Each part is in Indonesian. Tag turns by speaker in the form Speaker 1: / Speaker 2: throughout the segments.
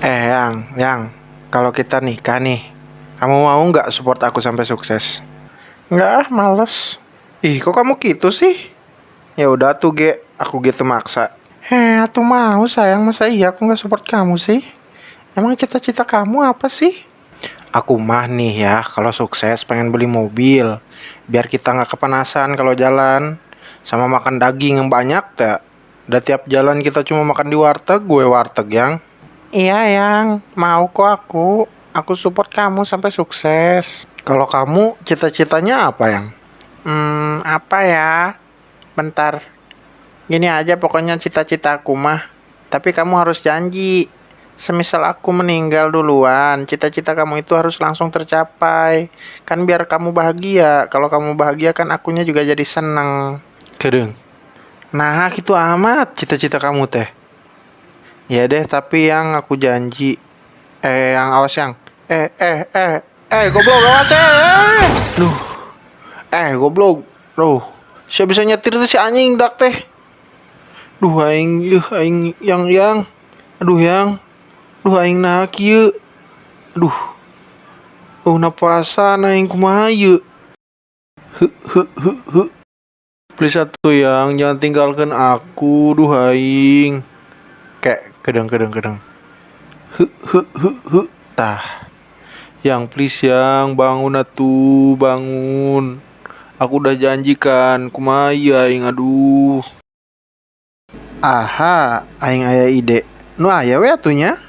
Speaker 1: Yang, kalau kita nikah nih, kamu mau nggak support aku sampai sukses? Nggak ah, males. Ih, kok kamu gitu sih? Ya udah tuh, aku gitu maksa. Tuh mau sayang, masa iya aku nggak support kamu sih? Emang cita-cita kamu apa sih? Aku mah nih ya, kalau sukses pengen beli mobil, biar kita nggak kepanasan kalau jalan, sama makan daging yang banyak tak. Udah tiap jalan kita cuma makan di warteg, gue warteg yang. Iya yang, mau kok aku. Aku support kamu sampai sukses. Kalau kamu cita-citanya apa yang? Apa ya? Bentar. Gini aja pokoknya cita-cita aku mah. Tapi kamu harus janji. Semisal aku meninggal duluan, cita-cita kamu itu harus langsung tercapai. Kan biar kamu bahagia. Kalau kamu bahagia kan akunya juga jadi seneng. Kedeng. Nah, gitu amat cita-cita kamu teh. Ya deh, tapi yang aku janji. Yang awas yang. Goblok awas Duh, goblok. Duh, siapa bisa nyetir tuh si anjing dak teh. Duh, aing yang. Aduh yang. Duh, aing nah kieu. Aduh. Oh, napasan aing kumaha ieu? He. Please atuh yang jangan tinggalkan aku, duh aing. Kayak kedeng. He. Tah. Yang please yang bangun atuh, bangun. Aku udah janjikan, kumaha ieu aing aduh. Aha, aing aya ide. Nu aya we atunya?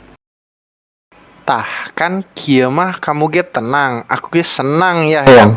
Speaker 1: Tah, kan kieu mah kamu ge tenang, aku ge senang ya yang.